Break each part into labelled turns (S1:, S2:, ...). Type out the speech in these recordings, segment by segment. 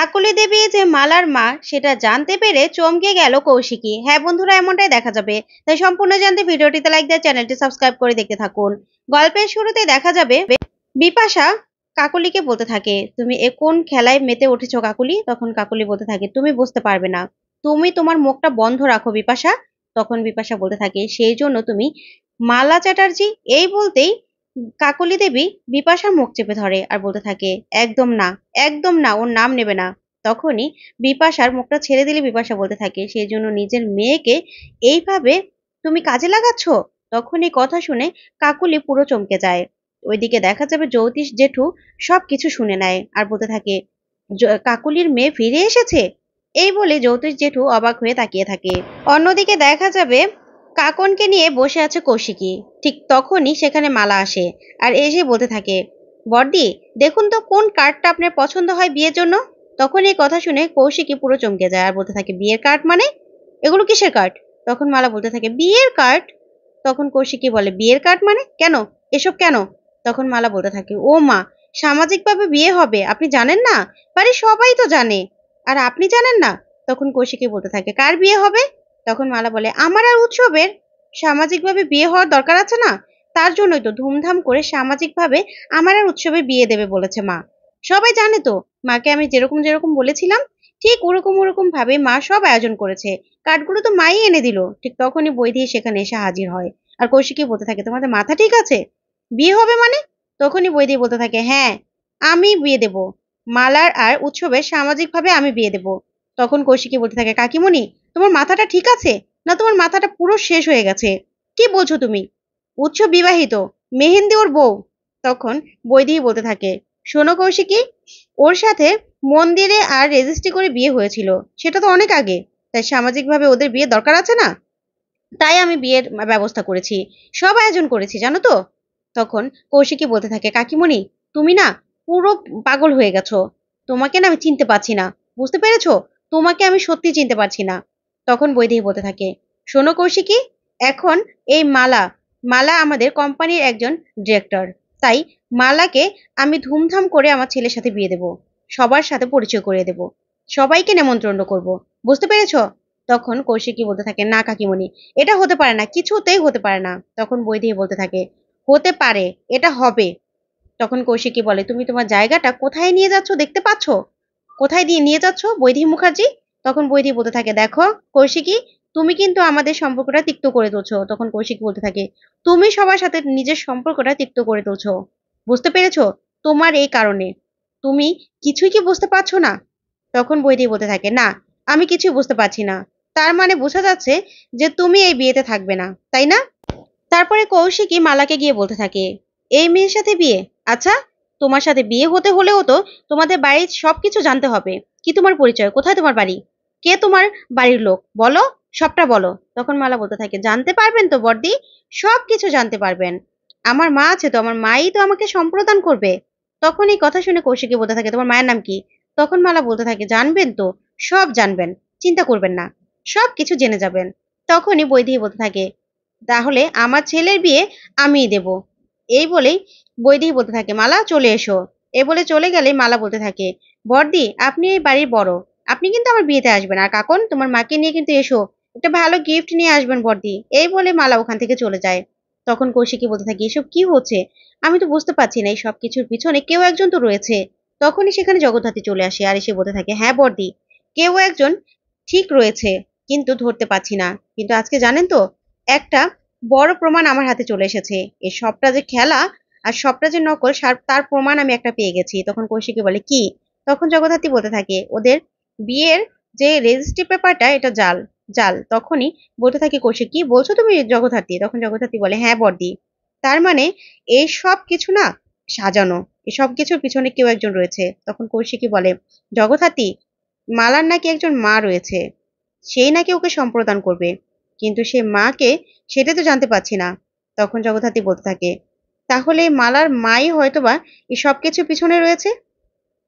S1: কাকলি দেবী যে মালার মা সেটা জানতে পেরে চমকে গেল কৌশিকী। হ্যাঁ বন্ধুরা, এমনটাই দেখা যাবে। তাই সম্পূর্ণ জানতে ভিডিওটিতে লাইক দিয়ে চ্যানেলটি সাবস্ক্রাইব করে দেখতে থাকুন। গল্পের শুরুতে দেখা যাবে বিপাশা কাকলিকে বলতে থাকে, তুমি এ কোন খেলায় মেতে উঠেছো কাকলি? তখন কাকলি বলতে থাকে, তুমি বুঝতে পারবে না, তুমি তোমার মুখটা বন্ধ রাখো বিপাশা। তখন বিপাশা বলতে থাকে, সেই জন্য তুমি মালা চ্যাটার্জি। এই বলতেই কাকলি দেবী বিপাশার মুখ চেপে ধরে আর বলতে থাকে, একদম না, একদম না, ওর নাম নেবে না। তখনই বিপাশার মুখটা ছেড়ে দিলে বিপাশা বলতে থাকে, সেই জন্য নিজের মেয়েকে এইভাবে তুমি কাজে লাগাচ্ছ? তখন এই কথা শুনে কাকুলি পুরো চমকে যায়। ওইদিকে দেখা যাবে জ্যোতিষ জেঠু সবকিছু শুনে নেয় আর বলতে থাকে, কাকুলির মেয়ে ফিরে এসেছে। এই বলে জ্যোতিষ জেঠু অবাক হয়ে তাকিয়ে থাকে। অন্যদিকে দেখা যাবে কাকনকে নিয়ে বসে আছে কৌশিকী। ঠিক তখনই সেখানে মালা আসে আর এসে বলতে থাকে, বড়দি দেখুন তো কোন কার্ডটা আপনার পছন্দ হয় বিয়ের জন্য। তখন এই কথা শুনে কৌশিকী পুরো চমকে যায় আর বলতে থাকে, বিয়ের কার্ড মানে? এগুলো কিসের কার্ড? তখন মালা বলতে থাকে, বিয়ের কার্ড। তখন কৌশিকী বলে, বিয়ের কার্ড মানে? কেন, এসব কেন? তখন মালা বলতে থাকে, ও মা, সামাজিকভাবে বিয়ে হবে, আপনি জানেন না? বাড়ির সবাই তো জানে, আর আপনি জানেন না? তখন কৌশিকী বলতে থাকে, কার বিয়ে হবে? তখন মালা বলে, আমার আর উৎসবের সামাজিকভাবে বিয়ে হওয়ার দরকার আছে না? তার জন্যই তো ধুমধাম করে সামাজিকভাবে আমার আর উৎসবে বিয়ে দেবে বলেছে মা। সবাই জানে তো, মাকে আমি যেরকম যেরকম বলেছিলাম ঠিক ওরকম ওরকম ভাবে মা সব আয়োজন করেছে। কার্ডগুলো তো মাই এনে দিল। ঠিক তখনই বৈদেহী সেখানে এসে হাজির হয় আর কৌশিকী বলতে থাকে, তোমাদের মাথা ঠিক আছে? বিয়ে হবে মানে? তখনই বৈদেহী বলতে থাকে, হ্যাঁ, আমি বিয়ে দেব, মালার আর উৎসবের সামাজিকভাবে আমি বিয়ে দেব। তখন কৌশিকী বলতে থাকে, কাকিমণি তোমার মাথাটা ঠিক আছে, না তোমার মাথাটা পুরো শেষ হয়ে গেছে? কি বলছো তুমি? উৎসব বিবাহিত, মেহেন্দি ওর বউ। তখন বৈদেহী বলতে থাকে, শোনো কৌশিকী, ওর সাথে মন্দিরে আর রেজিস্ট্রি করে বিয়ে হয়েছিল, সেটা তো অনেক আগে। তাই সামাজিকভাবে ওদের বিয়ে দরকার আছে না? তাই আমি বিয়ের ব্যবস্থা করেছি, সব আয়োজন করেছি, জানো তো? তখন কৌশিকী বলতে থাকে, কাকিমণি তুমি না পুরো পাগল হয়ে গেছো, তোমাকে না আমি চিনতে পারছি না, বুঝতে পেরেছো? তোমাকে আমি সত্যি চিনতে পারছি না। তখন বৈদেহী বলতে থাকে, শোনো কৌশিকী, এখন এই মালা, মালা আমাদের কোম্পানির একজন ডিরেক্টর। তাই মালাকে আমি ধুমধাম করে আমার ছেলের সাথে বিয়ে দেব, সবার সাথে পরিচয় করিয়ে দেব, সবাইকে নেমন্ত্রণ করব, বুঝতে পেরেছো? তখন কৌশিকী বলতে থাকে, না কাকিমণি, এটা হতে পারে না, কিছুতেই হতে পারে না। তখন বৈদেহী বলতে থাকে, হতে পারে, এটা হবে। তখন কৌশিকী বলে, তুমি তোমার জায়গাটা কোথায় নিয়ে যাচ্ছ দেখতে পাচ্ছ? কোথায় দিয়ে নিয়ে যাচ্ছ বৈদেহী মুখার্জি? তখন বৈদেহী বলতে থাকে, দেখো কৌশিকী, তুমি কিন্তু আমাদের সম্পর্কটা তিক্ত করে তুলছো। তখন কৌশিকী বলতে থাকে, তুমি সবার সাথে নিজের সম্পর্কটা তিক্ত করে তুলছো, বুঝতে পেরেছো? তোমার এই কারণে তুমি কিছুই কি বুঝতে পারছো না? তখন বৈদেহী বলতে থাকে, না, আমি কিছুই বুঝতে পারছি না। তার মানে বোঝা যাচ্ছে যে তুমি এই বিয়েতে থাকবে না, তাই না? তারপরে কৌশিকী মালাকে গিয়ে বলতে থাকে, এই মেয়ের সাথে বিয়ে? আচ্ছা, তোমার সাথে বিয়ে হতে হলেও তো তোমাদের বাড়ির সবকিছু জানতে হবে। কি তোমার পরিচয়, কোথায় তোমার বাড়ি, কে তোমার বাড়ির লোক, বলো, সবটা বলো। তখন মালা বলতে থাকে, জানতে পারবেন তো বড়দি, সবকিছু জানতে পারবেন। আমার মা আছে তো, আমার মাই তো আমাকে সম্প্রদান করবে। তখন এই কথা শুনে কৌশিকী বলতে থাকে, তোমার মায়ের নাম কি? তখন মালা বলতে থাকে, জানবেন তো, সব জানবেন, চিন্তা করবেন না, সব কিছু জেনে যাবেন। তখনই বৈদেহী বলতে থাকে, তাহলে আমার ছেলের বিয়ে আমিই দেব। এই বলেই বৈদেহী বলতে থাকে, মালা চলে এসো। এ বলে চলে গেলে মালা বলতে থাকে, বড়দি আপনি এই বাড়ির বড়, আপনি কিন্তু আমার বিয়েতে আসবেন, আর কাকন তোমার মাকে নিয়ে কিন্তু এসো, একটা ভালো গিফট নিয়ে আসবেন বড়দি। এই বলে মালা ওখান থেকে চলে যায়। তখন কৌশিকী বলতে থাকে, এসব কি হচ্ছে? আমি তো বুঝতে পারছি না, এই সব কিছুর পিছনে কেউ একজন তো রয়েছে। তখনই সেখানে জগদ্ধাত্রী চলে আসে আর এসে বলতে থাকে, হ্যাঁ বড়দি, কেউ একজন ঠিক রয়েছে, কিন্তু ধরতে পারছি না। কিন্তু আজকে জানেন তো, একটা বড় প্রমাণ আমার হাতে চলে এসেছে। এই সবটা যে খেলা আর সবটা যে নকল, তার প্রমাণ আমি একটা পেয়ে গেছি। তখন কৌশিকী বলে, কি? তখন জগদ্ধাত্রী বলতে থাকে, ওদের বিয়ের যে রেজিস্ট্রি পেপারটা এটা জাল, জাল। তখনই বলতে থাকে কৌশিক, কি বলছো তুমি জগদ্ধাত্রী? তখন জগদ্ধাত্রী বলে, হ্যাঁ বড়দি, তার মানে এই সব কিছু না সাজানো, এই সব কিছুর পিছনে কেউ একজন রয়েছে। তখন কৌশিকী বলে, জগদ্ধাত্রী, মালার নাকি একজন মা রয়েছে, সেই নাকি ওকে সম্প্রদান করবে, কিন্তু সে মাকে সেটা তো জানতে পারছি না। তখন জগদ্ধাত্রী বলতে থাকে, তাহলে মালার মাই হয়তোবা এই সবকিছু পিছনে রয়েছে,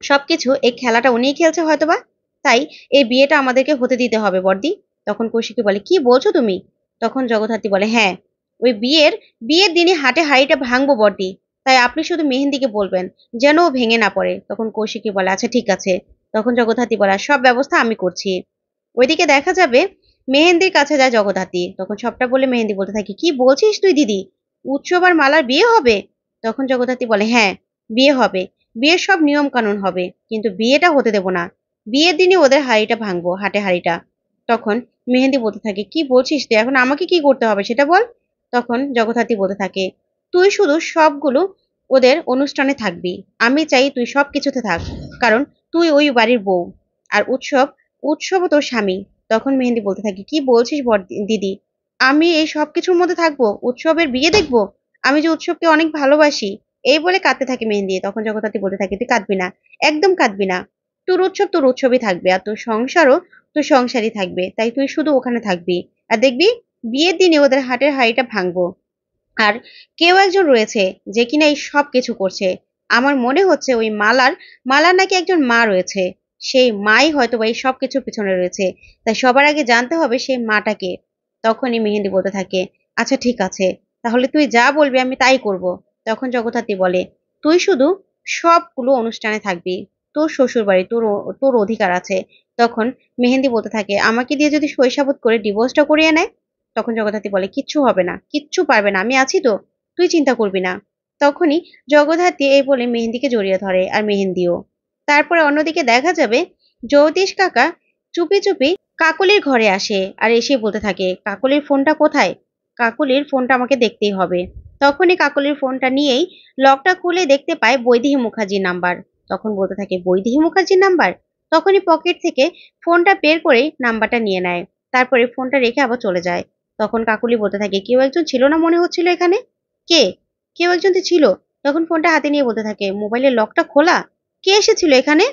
S1: সবকিছু এই খেলাটা উনিই খেলছে হয়তোবা। তাই এই বিয়েটা আমাদেরকে হতে দিতে হবে বড়দি। তখন কৌশিকী বলে, কি বলছো তুমি? তখন জগদ্ধাত্রী বলে, হ্যাঁ, ওই বিয়ের বিয়ের দিনই হাটে হাড়িটা ভাঙবো বড়দি। তাই আপনি শুধু মেহেন্দিকে বলবেন যেন ও ভেঙে না পড়ে। তখন কৌশিকী বলে, আচ্ছা ঠিক আছে। তখন জগদ্ধাত্রী বলে সব ব্যবস্থা আমি করছি। ওইদিকে দেখা যাবে মেহেন্দির কাছে যায় জগদ্ধাত্রী, তখন সবটা বলে মেহেন্দি বলতে থাকে কি বলছিস তুই দিদি, উৎসব আর মালার বিয়ে হবে? তখন জগদ্ধাত্রী বলে হ্যাঁ বিয়ে হবে, বিয়ের সব নিয়ম কানুন হবে, কিন্তু বিয়েটা হতে দেব না, বিয়ের দিনই ওদের হাড়িটা ভাঙবো, হাটে হাড়িটা। তখন মেহেন্দি বলতে থাকে কি বলছিস তুই, এখন আমাকে কি করতে হবে সেটা বল। তখন জগদ্ধাত্রী বলতে থাকে তুই শুধু সবগুলো ওদের অনুষ্ঠানে থাকবি, আমি চাই তুই সব কিছুতে থাক, কারণ তুই ওই বাড়ির বউ, আর উৎসবও তোর স্বামী। তখন মেহেন্দি বলতে থাকে কি বলছিস দিদি, আমি এই সব কিছুর মধ্যে থাকবো, উৎসবের বিয়ে দেখবো, আমি যে উৎসবকে অনেক ভালোবাসি। এই বলে কাঁদতে থাকে মেহেন্দি। তখন জগদ্ধাত্রী বলতে থাকে তুই কাঁদবি না, একদম কাঁদবি না, তোর উৎসব তোর উৎসবই থাকবে, আর তোর সংসারও তোর সংসারই থাকবে, তাই তুই শুধু ওখানে থাকবি, আর দেখবি বিয়ের দিনে ওদের হাটের হাড়িটা ভাঙবো। আর কেউ একজন রয়েছে যে কিনা এই সব কিছু করছে, আমার মনে হচ্ছে ওই মালার নাকি একজন মা রয়েছে, সেই মাই হয়তো বা এই সব কিছুর পিছনে রয়েছে, তাই সবার আগে জানতে হবে সেই মাটাকে। তখনই মেহেন্দি বলতে থাকে আচ্ছা ঠিক আছে, তাহলে তুই যা বলবি আমি তাই করব। তখন জগদ্ধাত্রী বলে তুই শুধু সবগুলো অনুষ্ঠানে থাকবি, তোর শ্বশুর বাড়ি তোর অধিকার আছে। তখন মেহেন্দি বলতে থাকে আমাকে দিয়ে যদি সইসাবুত করে ডিভোর্সটা করিয়ে নেয়? তখন জগদ্ধাত্রী বলে কিচ্ছু হবে না, কিচ্ছু পারবে না, আমি আছি তো, তুই চিন্তা করবি না। তখনই জগদ্ধাত্রী এই বলে মেহেন্দিকে জড়িয়ে ধরে, আর মেহেন্দিও। তারপরে অন্যদিকে দেখা যাবে জ্যোতিষ কাকা চুপি চুপি কাকলির ঘরে আসে, আর এসে বলতে থাকে কাকলির ফোনটা কোথায়, কাকলির ফোনটা আমাকে দেখতেই হবে। তখনই কাকলির ফোনটা নিয়েই লকটা খুলে দেখতে পায় বৈদেহী মুখার্জির নাম্বার। তখন বলতে থাকে বৈদেহী মুখার্জির নাম্বার। তখনই পকেট থেকে ফোনটা বের করে নাম্বারটা নিয়ে নেয়, তারপরে ফোনটা রেখে আবার চলে যায়। তখন কাকুলি বলতে থাকে কেউ একজন ছিল না মনে হচ্ছিল এখানে, কে, কেউ একজন তো ছিল। তখন ফোনটা হাতে নিয়ে বলতে থাকে মোবাইলের লকটা খোলা, কে এসেছিল এখানে?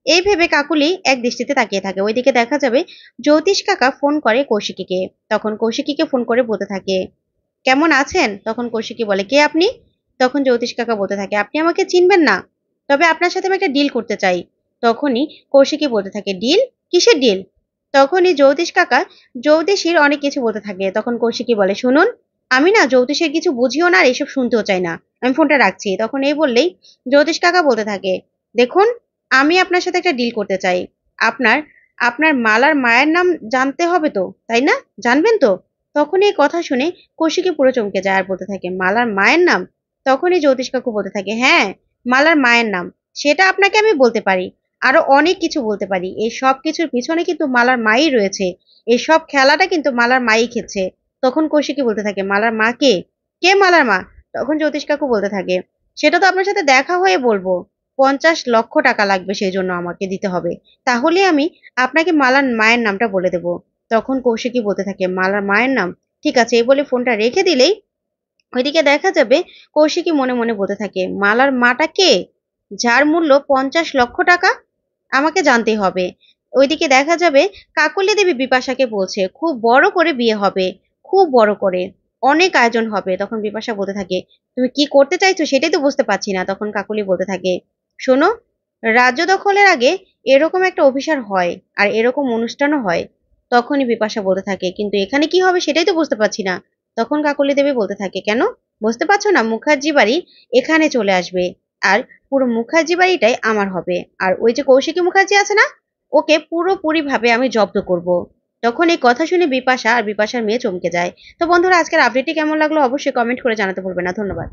S1: এই ভেবে কাকুলি এক দৃষ্টিতে তাকিয়ে থাকে। ওইদিকে দেখা যাবে জ্যোতিষ কাকা ফোন করে কৌশিকীকে। তখন কৌশিকীকে ফোন করে বলতে থাকে কেমন আছেন? তখন কৌশিকী বলে কে আপনি? তখন জ্যোতিষ কাকা বলতে থাকে আপনি আমাকে চিনবেন না, তবে আপনার সাথে আমি একটা ডিল করতে চাই। তখনই কৌশিকী বলতে থাকে ডিল, কিসের ডিল? তখনই জ্যোতিষ কাকা জ্যোতিষীর অনেক কিছু বলতে থাকে। তখন কৌশিকী বলে শুনুন, আমি না জ্যোতিষের কিছু বুঝিও না আর এসব শুনতেও চাই না, আমি ফোনটা রাখছি। তখন এই বললেই জ্যোতিষ কাকা বলতে থাকে দেখুন, আমি আপনার সাথে একটা ডিল করতে চাই। আপনার আপনার মালার মায়ের নাম জানতে হবে তো, তাই না? জানবেন তো? তখন এই কথা শুনে কৌশিকী পুরো চমকে যায় আর বলতে থাকে মালার মায়ের নাম? তখনই জ্যোতিষ কাকু বলতে থাকে হ্যাঁ, মালার মায়ের নাম, সেটা আপনাকে আমি বলতে পারি, আরো অনেক কিছু বলতে পারি। এই সব কিছুর পিছনে কিন্তু মালার মাই রয়েছে, এই সব খেলাটা কিন্তু মালার মাই খেলছে। তখন কৌশিকী বলতে থাকে মালার মা কে, কে মালার মা? তখন জ্যোতিষ কাকু বলতে থাকে সেটা তো আপনার সাথে দেখা হয়ে বলবো, 50 লক্ষ টাকা লাগবে, সেই জন্য আমাকে দিতে হবে, তাহলে আমি আপনাকে মালার মায়ের নামটা বলে দেব। তখন কৌশিকী বলতে থাকে মালার মায়ের নাম, ঠিক আছে, এই বলে ফোনটা রেখে দিলেই ওইদিকে দেখা যাবে কৌশিকী মনে মনে বলতে থাকে মালার মাটা কে, যার মূল্য 50 লক্ষ টাকা, আমাকে জানতেই হবে। ওইদিকে দেখা যাবে কাকলি দেবী বিপাশাকে বলছে খুব বড় করে বিয়ে হবে, খুব বড় করে, অনেক আয়োজন হবে। তখন বিপাশা বলতে থাকে তুমি কি করতে চাইছো সেটাই তো বুঝতে পারছি না। তখন কাকলি বলতে থাকে শোনো, রাজ্য দখলের আগে এরকম একটা অভিসার হয়, আর এরকম অনুষ্ঠানও হয়। তখনই বিপাশা বলতে থাকে কিন্তু এখানে কি হবে সেটাই তো বুঝতে পারছি না। তখন কাকলি দেবী বলতে থাকে কেন বুঝতে পারছো না, মুখার্জি বাড়ি এখানে চলে আসবে, আর পুরো মুখার্জি বাড়িটাই আমার হবে, আর ওই যে কৌশিকী মুখার্জি আছে না, ওকে পুরোপুরি ভাবে আমি জব্দ করব। তখন এই কথা শুনে বিপাশা আর বিপাশার মেয়ে চমকে যায়। তো বন্ধুরা আজকের আপডেটটি কেমন লাগলো অবশ্যই কমেন্ট করে জানাতে ভুলবেন না। ধন্যবাদ।